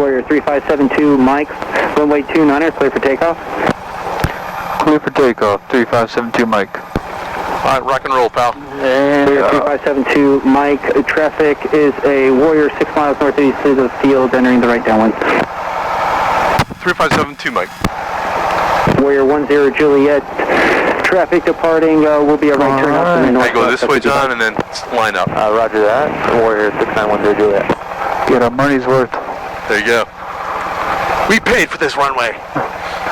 Warrior 3572, Mike, runway 29er, clear for takeoff. Clear for takeoff, 3572 Mike. Alright, rock and roll, pal. And 3572 Mike, traffic is a Warrior 6 miles northeast of the field, entering the right downwind. 3572 Mike. Warrior 10 Juliet, traffic departing will be a right turn out from the north. I go this way, John, and then line up. Roger that. Warrior 6910 Juliet. Get our money's worth. There you go. We paid for this runway.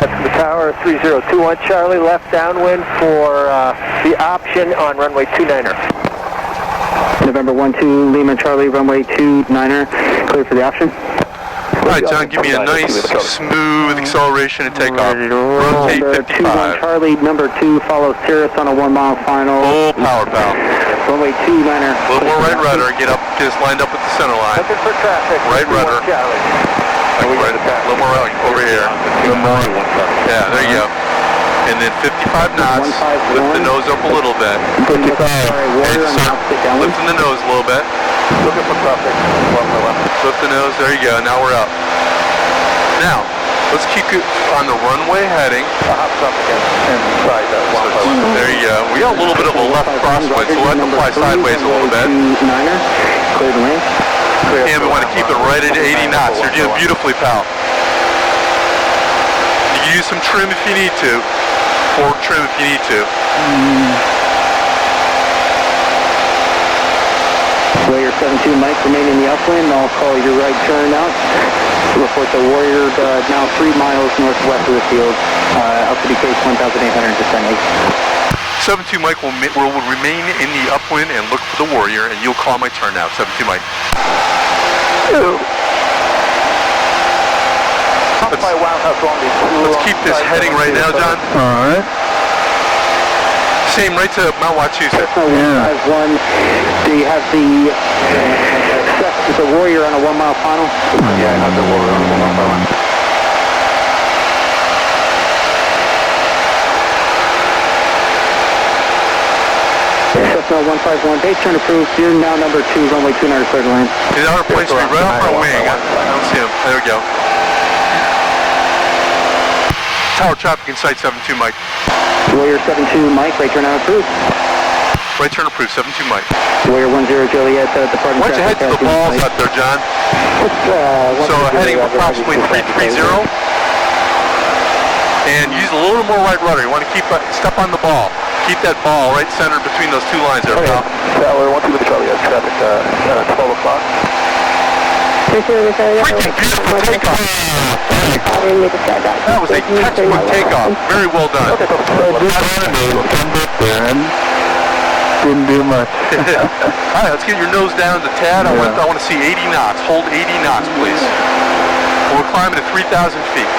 That's the tower, 3021 Charlie, left downwind for the option on runway 29er. November 12 Lima Charlie, runway 29er, clear for the option. Alright, John, give me a nice, smooth acceleration and takeoff. Rotate Number 55. 21 Charlie, number 2, follow Cirrus on a 1 mile final. Full power, pal. Runway 29er. A little more right rudder, get us lined up with the center line. Looking for traffic. Right rudder. Charlie. Right, a little more right over here. Yeah, there you go. And then 55 knots, lift the nose up a little bit. 55. And lifting the nose a little bit. Looking for traffic. Lift the nose, there you go, now we're up. Now, let's keep it on the runway heading. Hops up again inside that one. There you go. We got a little bit of a left crosswind, so we'll have to fly sideways a little bit. Clear to land. And we want to keep it right at 80 knots. You're doing beautifully, pal. You can use some trim if you need to. Forward trim if you need to. Warrior 72 Mike, remain in the upwind. I'll call your right turn out. Report the Warrior now 3 miles northwest of the field. Altitude case 1,800 descending. 72 Mike will remain in the upwind and look for the Warrior, and you'll call my turn now. 72 Mike. Let's keep this heading right now, John. Alright. Same right to Mount Wachusett. Yeah. Do you have the Warrior on a 1 mile final? Yeah, I have the Warrior on a 1 mile final. Cessna 151, base turn approved. You're now number 2, runway 29, clear to land. He's on our plane street, right off our wing. I don't see him. There we go. Tower traffic in sight, 72 Mike. Warrior 72 Mike, right turn out approved. Right turn approved, 72 Mike. Warrior 10 Juliet, departing Why don't you head to the balls out there, John? So heading approximately 330. And use a little more right rudder. You want to keep step on the ball. Keep that ball right centered between those 2 lines there, pal. Tower 12 Charlie, traffic 12 o'clock. Freaking beautiful takeoff. That was a textbook takeoff. Very well done. Didn't do much. Alright, let's get your nose down to tad. I want to see 80 knots. Hold 80 knots, please. We're climbing to 3,000 feet.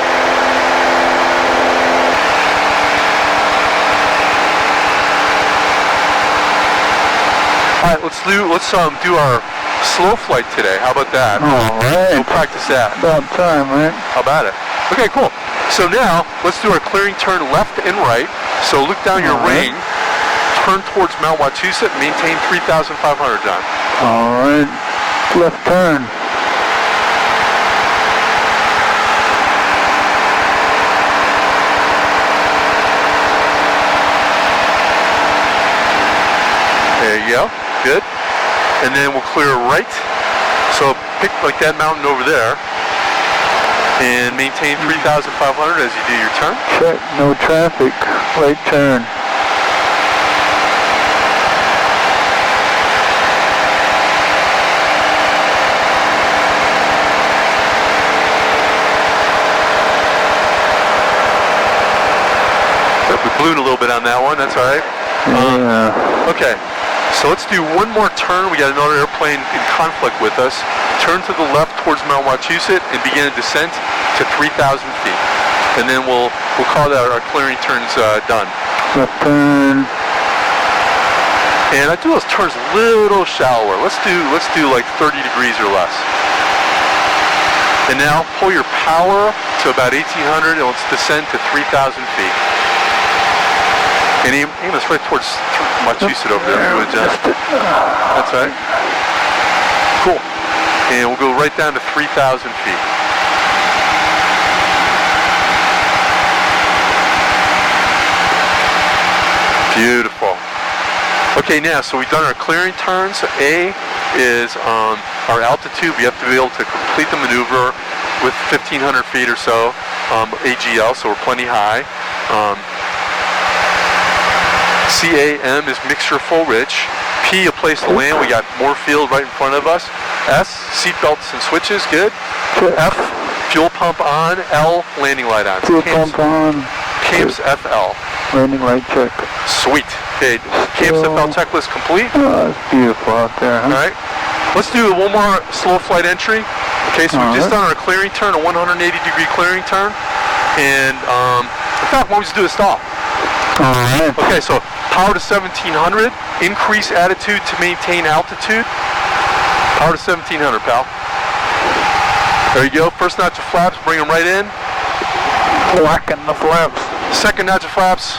Alright, let's do our slow flight today. How about that? Alright. We'll practice that. About time, right? How about it? Okay, cool. So now, let's do our clearing turn left and right. So look down your ring, turn towards Mount Wachusett, maintain 3,500, John. Alright. Left turn. There you go. Good. And then we'll clear right. So pick like that mountain over there. And maintain 3,500 as you do your turn. Check, no traffic. Right turn. So we ballooned a little bit on that one. That's all right. Yeah. Okay. So let's do one more turn. We got another airplane in conflict with us. Turn to the left towards Mount Wachusett and begin a descent to 3,000 feet. And then we'll call that our clearing turns done. Left turn. And I do those turns a little shallower. Let's do like 30 degrees or less. And now pull your power to about 1,800 and let's descend to 3,000 feet. And aim us right towards Wachusett over there, John. That's right. Cool. And we'll go right down to 3,000 feet. Beautiful. Okay, now, so we've done our clearing turns. So A is our altitude. We have to be able to complete the maneuver with 1,500 feet or so, AGL, so we're plenty high. CAM is mixture full rich. P, a place to land. We got more field right in front of us. S, seat belts and switches, good. F, fuel pump on. L, landing light on. Fuel pump on. CAMS FL. Landing light check. Sweet. Okay, CAMS FL checklist complete. Oh, it's beautiful out there, huh? All right. Let's do one more slow flight entry. Okay, so we've just done our clearing turn, a 180-degree clearing turn. And, in fact, why don't we just do a stall? All right. Okay, so power to 1700, increase attitude to maintain altitude. Power to 1700, pal. There you go. First notch of flaps, bring them right in. Whacking the flaps. Second notch of flaps,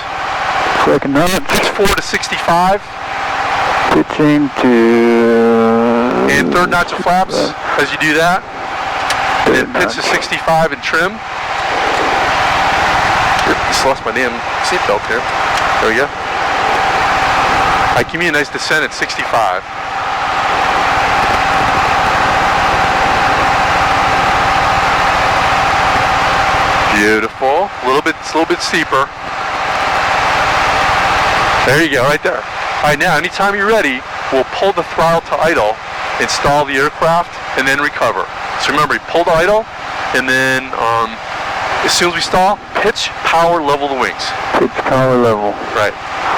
Second notch. pitch 4 to 65. Pitching to... And third notch of flaps as you do that. And then pitch to 65 and trim. Just lost my damn seatbelt here. There we go. All right, give me a nice descent at 65. Beautiful. A little bit steeper. There you go, right there. All right, now anytime you're ready, we'll pull the throttle to idle, install the aircraft, and then recover. So remember, you pull to idle, and then as soon as we stall, pitch, power, level the wings. Pitch, power, level. Right.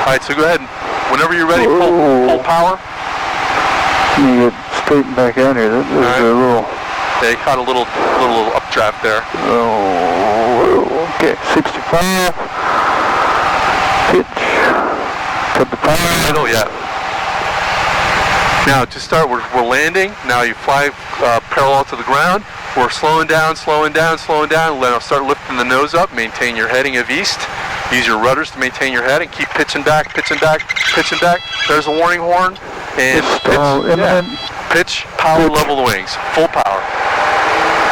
All right, so go ahead and whenever you're ready, pull power. Let me get straightened back out here. That was a little... They caught a little updraft there. Oh, okay. 65. Pitch. Cut the power. Middle, yeah. Now to start, we're landing. Now you fly parallel to the ground. We're slowing down. Then I'll start lifting the nose up. Maintain your heading of east. Use your rudders to maintain your head and keep pitching back. There's a warning horn. And pitch, power, level the wings. Full power.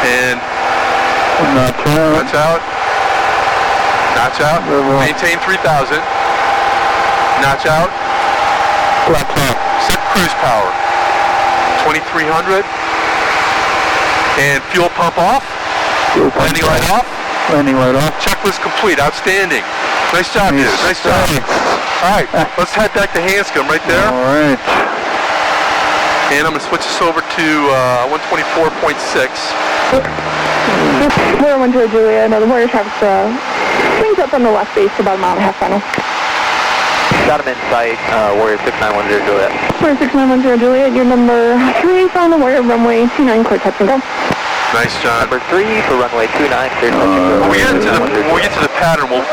And notch out. Maintain 3,000. Notch out. Set cruise power. 2,300. And fuel pump off. Landing light off. Checklist complete. Outstanding. Nice job, dude. Nice job. All right, let's head back to Hanscom right there. All right. And I'm going to switch this over to 124.6. Warrior 1 Julia, the Warrior traffic swings up on the left base about a mile and a half final. Got him in sight, Warrior 6910 Juliet. Warrior 6910 Juliet, you're number 3 on the Warrior runway 29, clear touch and go. Nice, John. Number 3 for runway 29, clear touch and go. When we get to the pattern, we'll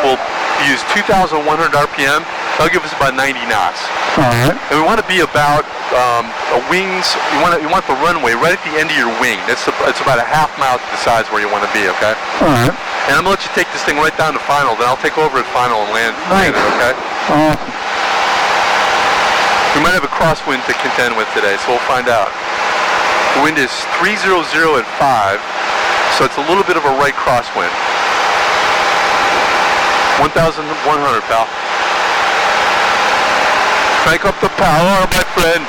use 2,100 RPM. That'll give us about 90 knots. All right. And we want to be about wings. You want the runway right at the end of your wing. It's about a half mile to the sides where you want to be. Okay. All right. And I'm gonna let you take this thing right down to final. Then I'll take over at final and land it. Okay. Awesome. We might have a crosswind to contend with today, so we'll find out. The wind is 300 at 5, so it's a little bit of a right crosswind. 1,100, pal. Crank up the power, my friend.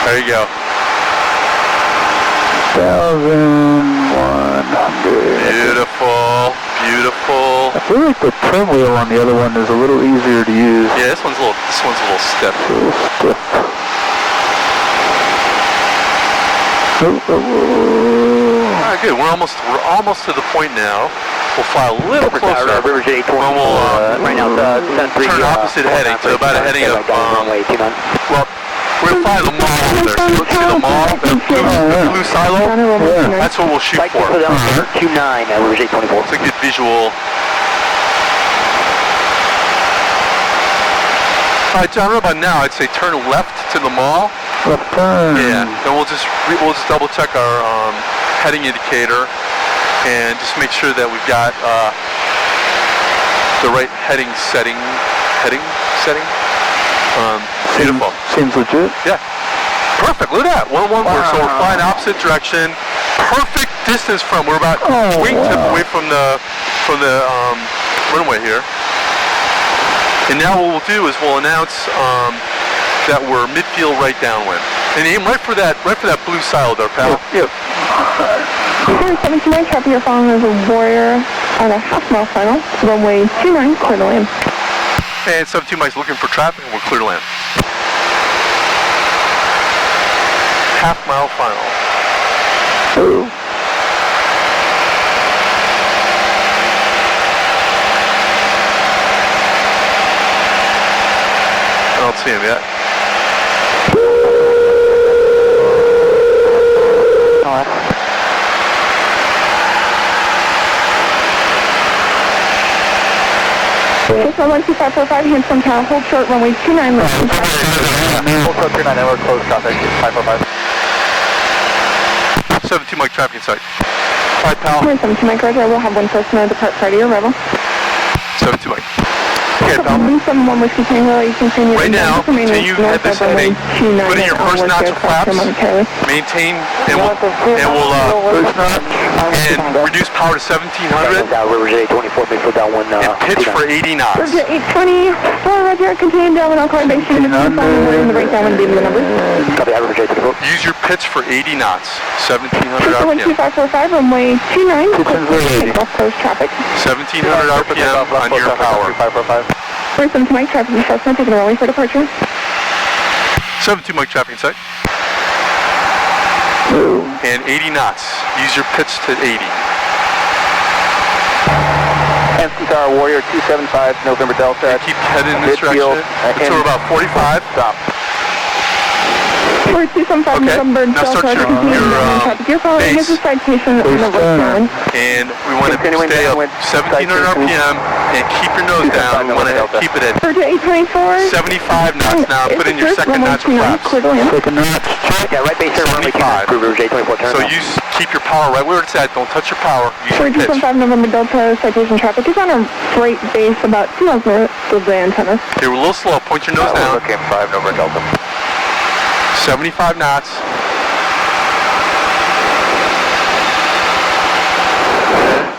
There you go. 1,100. Beautiful. I feel like the trim wheel on the other one is a little easier to use. Yeah, this one's a little stiff. Alright, good. We're almost to the point now. We'll fly a little closer. Riverjet 820. Right now it's turn opposite heading, so about a heading of well, we're gonna fly the mall over there. So look, see the mall, the blue silo? Yeah. That's what we'll shoot for. Q9, Riverjet 24. It's a good visual. Alright, John, right about now, I'd say turn left to the mall. Left turn. Yeah, then we'll just double check our heading indicator and just make sure that we've got the right heading setting. Beautiful. Seems legit. Yeah. Perfect. Look at that. 1-1. So we're flying opposite direction. Perfect distance from. We're about wingtip away from the runway here. And now what we'll do is we'll announce that we're midfield right downwind. And aim right for that blue silo there, pal. Yep. Warrior 729, traffic you're following is a Warrior on a half-mile final, runway 29, clear to land. And 72 Mike's looking for traffic and we're clear to land. Half-mile final. Ooh. I don't see him yet. This is 12545, Handsome Tower, hold short, runway 29, left. Hold short 29, we're close traffic, 545. 72 Mike traffic in sight. All right, pal. Warrior 729, Mike, roger, we'll have one person depart prior to your arrival. 72 Mike. Okay, pal. 71 Whiskey Tango, you can continue Right now, continue head this heading. Put in your first notch of flaps. Maintain, and we'll reduce power to 1700. River J 24, big foot down one. And pitch for 80 knots. Roger, 820, roger, continue down, I'll call you back soon. If you're following the breakdown and give me the numbers. Copy, River J 24. Use your pitch for 80 knots. 1700 RPM. 12545, runway 29, off coast traffic. 1700 RPM on your power. 545. Warrior 7 Mike, traffic enforcement, taking a runway for departure. 72 Mike traffic in sight. And 80 knots. Use your pitch to 80. Handsome Tower, Warrior 275, November Delta. And keep heading in this direction until we're about 45. Stop. Warrior 275, Okay, November now start Delta, your, continue traffic. You're following base. is a citation on the westbound. And we want to Continuing stay up downwind, 1700 RPM and keep your nose down. We want to keep it at Roger, 824. 75 knots now. Put in your second notch of flaps. Second notch. Yeah, right base here, runway 75. River J 24, turn So left. keep your power right where it's at. Don't touch your power. Use your Warrior pitch. 275, November Delta, citation traffic is on a right base about 2 miles north of the antenna. Okay, we're a little slow. Point your nose down. Okay, 5 November Delta. 75 knots.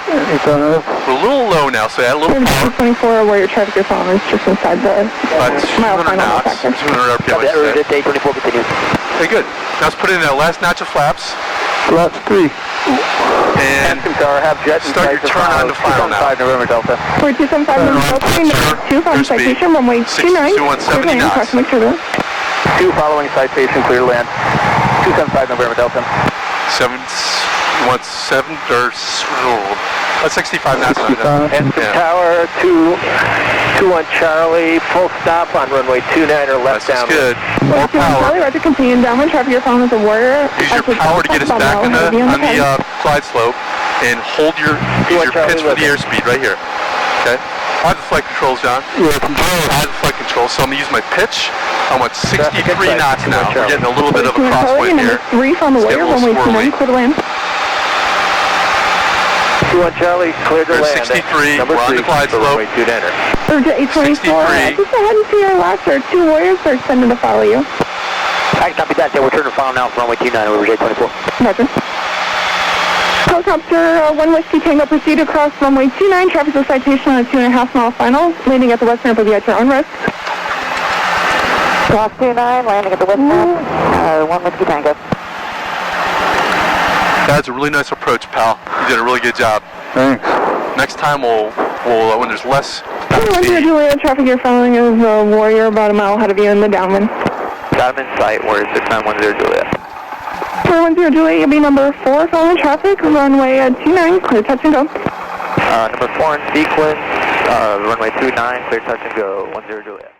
We're a little low now, so add a little power. 224, Warrior traffic you're following is just inside the About mile 200 final knots. factor. 200 RPM. Copy, River J 24, continue. Okay, good. Now let's put in that last notch of flaps. Flaps 3. And Handsome Tower, have jet and start your turn on to final now. 5 November Delta. Warrior 275, November Delta, 2 following Airspeed. citation, runway 29, 6170 knots. approximate to the 2 following citation, clear to land. 275 November Delta. 7, you want 7 or 65 knots. Handsome Yeah. Tower, 221 Charlie, full stop on runway 29 or left That's down. good. More Warrior 275, power. Roger, continue downwind traffic you're following is a Warrior. Use your power to get us back on the glide slope and hold your pitch for the airspeed right here. Okay? I have the flight controls, John. Yeah, control. I have the flight controls, so I'm going to use my pitch. I want 63 Traffic knots inside, now. We're getting a little bit of a Warrior crosswind here. number 3 from the Let's get Warrior, a little runway 29, swirly. clear to land. 21 Charlie, clear to There's land. 63, Number we're on 3, the glide for slope. runway 29er. Roger, 824, 63. just ahead and see your last, there are 2 Warriors that are extended to follow you. I copy that, we're turning final now for runway 29 over J 24. Roger. Helicopter 1 Whiskey Tango proceed across runway 29, traffic to citation on a 2.5 mile final, landing at the west ramp of the at your own risk. Cross 29, landing at the west ramp, 1 Whiskey Tango. That's a really nice approach, pal. You did a really good job. Thanks. Next time we'll when there's less 1 Juliet, traffic you're following is Warrior about a mile ahead of you in the downwind. Got him in sight, Warrior 6910 Juliet. 410 Juliet, you'll be number 4 following traffic, runway 29, clear touch and go. Number 4 in sequence, runway 29, clear touch and go, 10 Juliet.